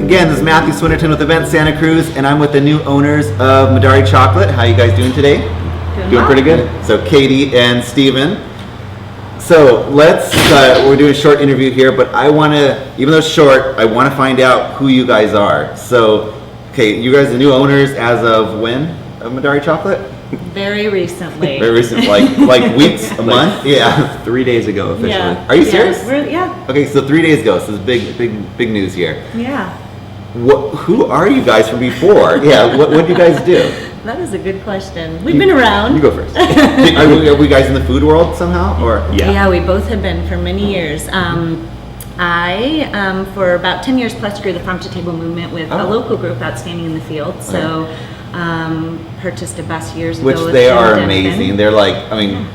Again, this is Matthew Swinnerton with Event Santa Cruz, and I'm with the new owners of Midori Chocolate. How you guys doing today? Doing pretty good. So Katy and Stephan. So we're doing a short interview here, but I want to, even though it's short, I want to find out who you guys are. So, okay, you guys are the new owners as of when of Midori Chocolate? Very recently. Very recent, like weeks, a month? Yeah. 3 days ago officially. Yeah. Are you serious? Yeah. Okay, so 3 days ago, so this is big news here. Yeah. Who are you guys from before? Yeah, what do you guys do? That is a good question. We've been around. You go first. Are we guys in the food world somehow, or? Yeah, we both have been for many years. I, for about 10 years plus, grew the Farm to Table movement with a local group outstanding in the field. So, purchased a bus years ago. Which they are amazing. They're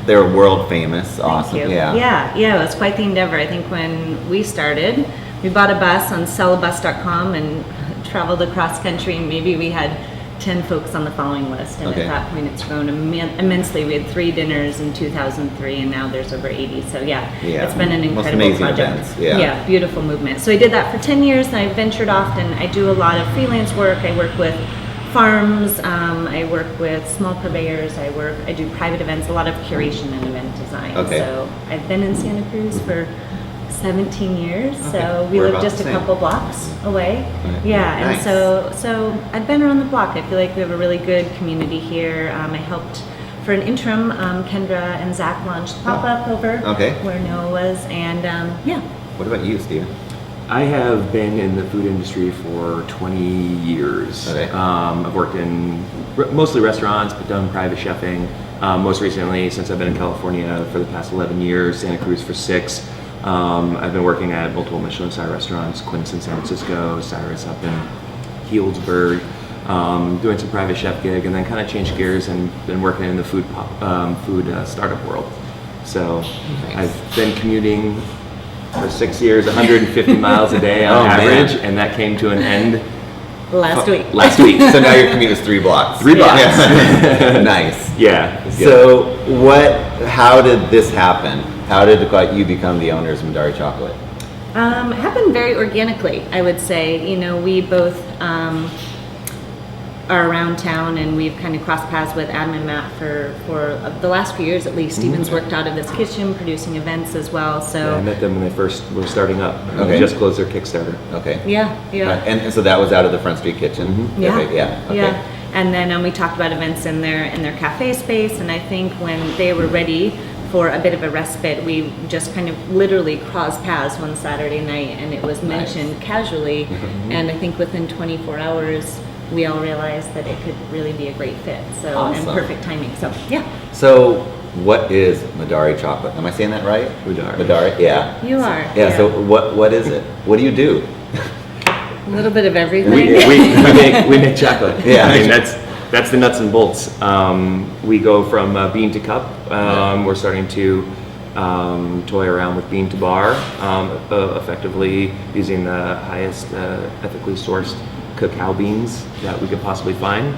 they're world famous. Awesome. Thank you. Yeah. Yeah, it was quite the endeavor. I think when we started, we bought a bus on sellabus.com and traveled across country, and maybe we had 10 folks on the following list, and at that point it's grown immensely. We had 3 dinners in 2003, and now there's over 80. So it's been an incredible project. Events. Yeah, beautiful movement. So I did that for 10 years, and I ventured off, and I do a lot of freelance work. I work with farms, I work with small purveyors, I do private events, a lot of curation and event design. Okay. So I've been in Santa Cruz for 17 years, so we live just a couple blocks away. Yeah, nice. And so I've been around the block. I feel like we have a really good community here. I helped for an interim, Kendra and Zach launched pop-up over where Noah was, and What about you, Steve? I have been in the food industry for 20 years. Okay. I've worked in mostly restaurants, but done private chefing. Most recently, since I've been in California for the past 11 years, Santa Cruz for 6. I've been working at multiple Michelin-star restaurants, Quince in San Francisco, Cyrus up in Healdsburg, doing some private chef gig, and then kind of changed gears and been working in the food startup world. So I've been commuting for 6 years, 150 miles a day on average, and that came to an end last week. So now your commute is 3 blocks. 3 blocks. Yeah. Nice. Yeah. So how did this happen? How did you become the owners of Midori Chocolate? It happened very organically, I would say. You know, we both are around town, and we've kind of crossed paths with Adam and Matt for the last few years at least. Stephen's worked out of this kitchen, producing events as well. So I met them when they first were starting up. Okay. They just closed their Kickstarter. Okay. Yeah. And so that was out of the Front Street Kitchen. Mm-hmm. Yeah. Okay. Yeah. Okay. Yeah. And then we talked about events in their cafe space, and I think when they were ready for a bit of a respite, we just kind of literally crossed paths one Saturday night, and it was mentioned casually, and I think within 24 hours we all realized that it could really be a great fit. So Awesome. And perfect timing. So yeah. So what is Midori Chocolate? Am I saying that right? Midori. Yeah. You are. Yeah. So what is it? What do you do? A little bit of everything. We make chocolate. Yeah. I mean that's the nuts and bolts. We go from bean to cup. We're starting to toy around with bean to bar, effectively using the highest ethically sourced cacao beans that we could possibly find,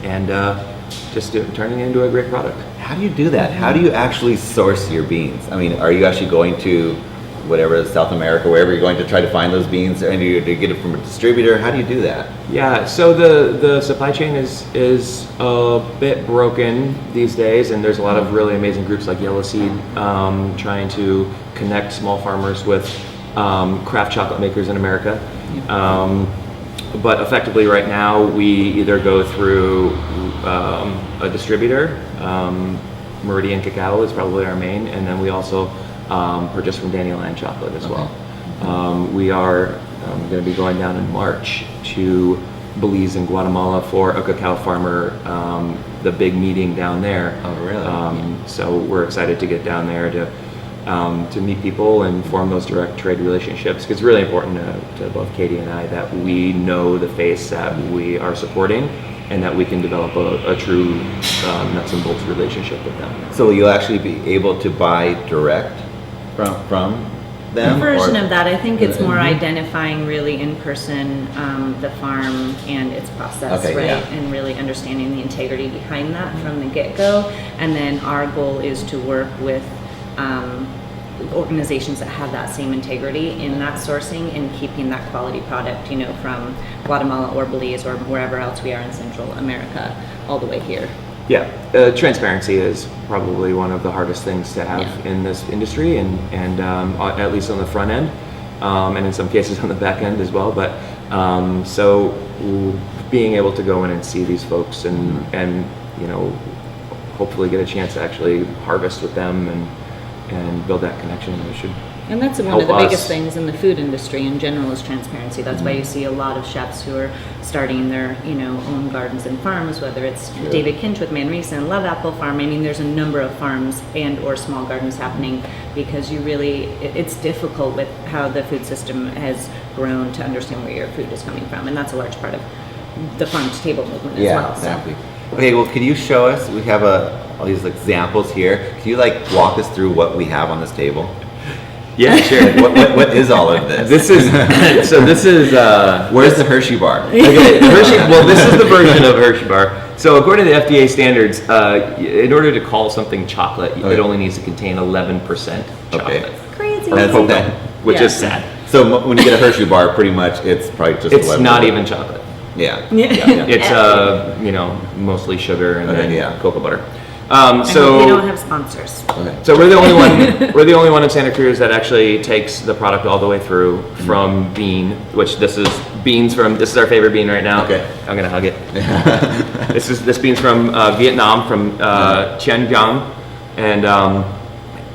and just turning it into a great product. How do you do that? How do you actually source your beans? I mean, are you actually going to whatever, South America, wherever you're going to try to find those beans, and do you get it from a distributor? How do you do that? Yeah, so the supply chain is a bit broken these days, and there's a lot of really amazing groups like Yellow Seed trying to connect small farmers with craft chocolate makers in America. But effectively right now we either go through a distributor, Meridian Cacao is probably our main, and then we also purchase from Dandelion Chocolate as well. We are going to be going down in March to Belize in Guatemala for a cacao farmer, the big meeting down there. Oh, really? So we're excited to get down there to meet people and form those direct trade relationships. Because it's really important to both Katy and I that we know the face that we are supporting, and that we can develop a true nuts and bolts relationship with them. So you'll actually be able to buy direct from them? A version of that. I think it's more identifying really in person the farm and its process, Okay, right? yeah. And really understanding the integrity behind that from the get-go. And then our goal is to work with organizations that have that same integrity in that sourcing and keeping that quality product, you know, from Guatemala or Belize or wherever else we are in Central America, all the way here. Yeah, transparency is probably one of the hardest things to have in this industry, and at least on the front end, and in some cases on the back end as well. But so being able to go in and see these folks and you know, hopefully get a chance to actually harvest with them and build that connection, it should. And that's one help of the biggest us. things in the food industry in general is transparency. That's why you see a lot of chefs who are starting their, you know, own gardens and farms, whether it's David Kinch with Manresa and Love Apple Farm. I mean, there's a number of farms and or small gardens happening because it's difficult with how the food system has grown to understand where your food is coming from. And that's a large part of the farm to table movement as well. Exactly. Okay, well, can you show us, we have all these examples here. Can you like walk us through what we have on this table? Yeah, sure. What is all of this? This is where's the Hershey bar? Okay, Hershey. Well, this is the version of Hershey bar. So according to the FDA standards, in order to call something chocolate, it only needs to contain 11% chocolate. Okay. Crazy. Which is sad. So when you get a Hershey bar, pretty much it's probably just. It's 11%. not even chocolate. Yeah. It's you know, mostly sugar and then cocoa butter. So we don't have sponsors. Okay. So we're the only one. We're the only one in Santa Cruz that actually takes the product all the way through from bean, which this is beans from. This is our favorite bean right now. Okay. I'm gonna hug it. This bean's from Vietnam, fromIen Giang, and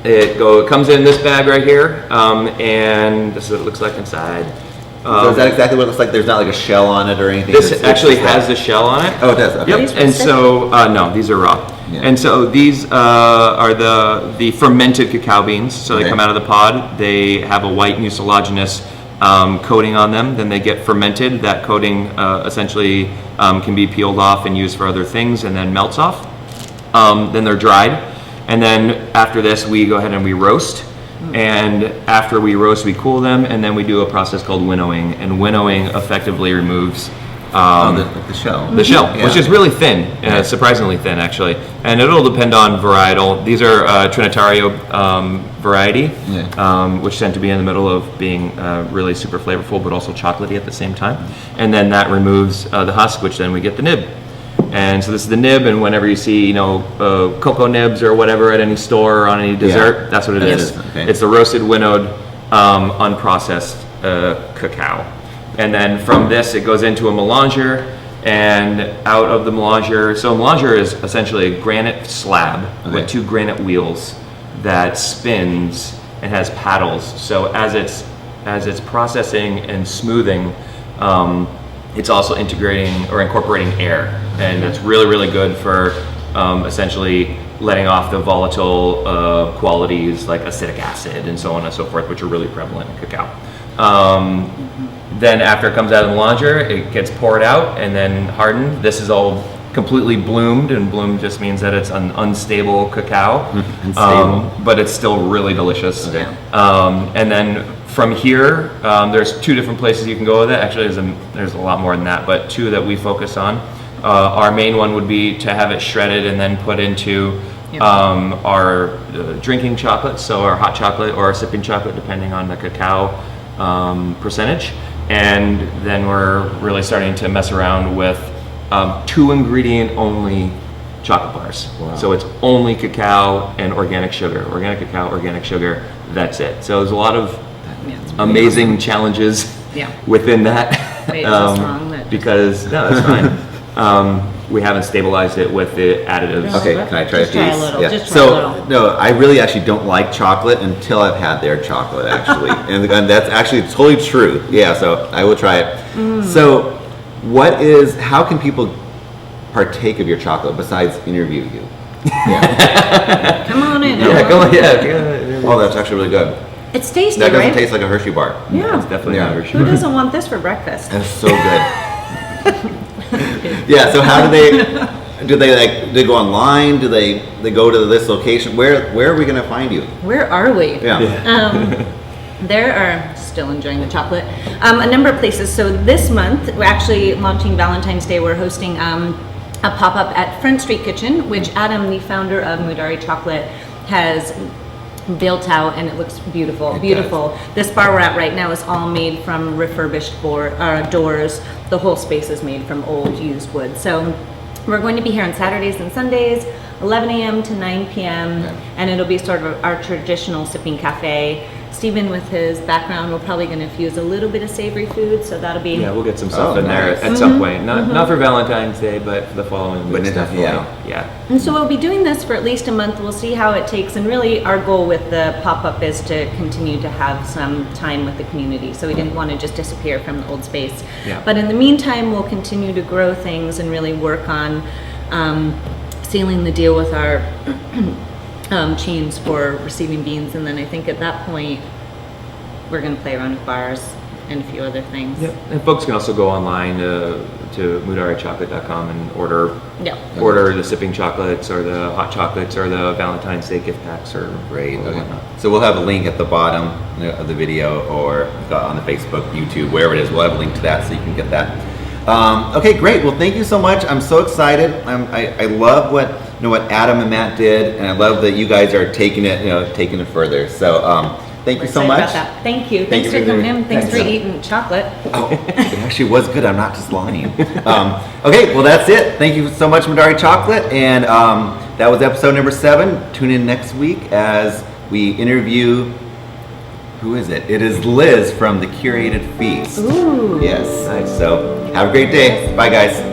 it comes in this bag right here, and this is what it looks like inside. So is that exactly what it looks like? There's not like a shell on it or anything? This actually has the shell on it. Oh, it does? Okay. Yep. And so, no, these are raw. Yeah. And so these are the fermented cacao beans. So they come out of the pod. They have a white mucilaginous coating on them. Then they get fermented. That coating essentially can be peeled off and used for other things and then melts off. Then they're dried. And then after this, we go ahead and we roast. And after we roast, we cool them, and then we do a process called winnowing. And winnowing effectively removes the shell. The shell, which is really thin, surprisingly thin actually. And it'll depend on varietal. These are Trinitario variety, which tend to be in the middle of being really super flavorful, but also chocolatey at the same time. And then that removes the husk, which then we get the nib. And so this is the nib, and whenever you see, you know, cocoa nibs or whatever at any store or on any dessert, that's what it is. Okay. It's the roasted, winnowed, unprocessed cacao. And then from this, it goes into a melanger, and out of the melanger, so a melanger is essentially a granite slab with two granite wheels that spins and has paddles. So as it's processing and smoothing, it's also integrating or incorporating air, and it's really, really good for essentially letting off the volatile qualities like acetic acid and so on and so forth, which are really prevalent in cacao. Then after it comes out of the melanger, it gets poured out and then hardened. This is all completely bloomed, and bloomed just means that it's an unstable cacao, but it's still really delicious. Okay. And then from here, there's two different places you can go with it. Actually, there's a lot more than that, but two that we focus on. Our main one would be to have it shredded and then put into our drinking chocolate, so our hot chocolate or our sipping chocolate, depending on the cacao percentage. And then we're really starting to mess around with 2-ingredient only chocolate bars. Wow. So it's only cacao and organic sugar. Organic cacao, organic sugar, that's it. So there's a lot of amazing challenges within that. Wait, is this wrong? Because, no, that's fine. We haven't stabilized it with the additives. Okay, can I try a Just try a piece? little, Yeah. just try a little. No, I really actually don't like chocolate until I've had their chocolate, actually. and that's actually totally true. Yeah, so I will try it. So how can people partake of your chocolate besides interview you? Yeah. Come on in. Yeah, come on, yeah. Oh, that's actually really good. It's tasty, That doesn't right? taste like a Hershey bar. Yeah. It's definitely not Hershey. Who doesn't want this for breakfast? That's so good. Yeah, so how do they go online? Do they go to this location? Where are we going to find you? Where are we? Yeah. There are, still enjoying the chocolate, a number of places. So this month, we're actually launching Valentine's Day. We're hosting a pop-up at Front Street Kitchen, which Adam, the founder of Mutari Chocolate, has built out, and it looks beautiful. It Beautiful. This bar we're at right now is all made from refurbished doors. The whole space is made from old used wood. So we're going to be here on Saturdays and Sundays, 11 a.m. to 9 p.m. Yeah. and it'll be sort of our traditional sipping cafe. Stephen, with his background, we're probably going to infuse a little bit of savory food, so that'll be. Yeah, we'll get some stuff Oh, in there nice. at some point. Not for Valentine's Day, but for the following But week. Definitely. yeah. Yeah. And so we'll be doing this for at least a month. We'll see how it takes. And really our goal with the pop-up is to continue to have some time with the community. So we didn't want to just disappear from the old space. Yeah. But in the meantime, we'll continue to grow things and really work on sealing the deal with our chains for receiving beans. And then I think at that point, we're going to play around with bars and a few other things. Yep. And folks can also go online to mutarichocolate.com and order the sipping chocolates or the hot chocolates or the Valentine's Day gift packs or Great. Okay. whatnot. So we'll have a link at the bottom of the video or on the Facebook, YouTube, wherever it is. We'll have a link to that so you can get that. Okay, great. Well, thank you so much. I'm so excited. I love what Adam and Matt did, and I love that you guys are taking it further. So thank you so Excited much. about that. Thank you. Thank Thanks you for for coming doing- in. Thanks for Thanks. eating chocolate. Oh, it actually was good. I'm not just lying. Okay, well, that's it. Thank you so much, Mutari Chocolate. And that was episode number 7. Tune in next week as we interview, who is it? It is Liz from the Curated Feast. Ooh. Yes. Nice. So have a great day. Bye, guys.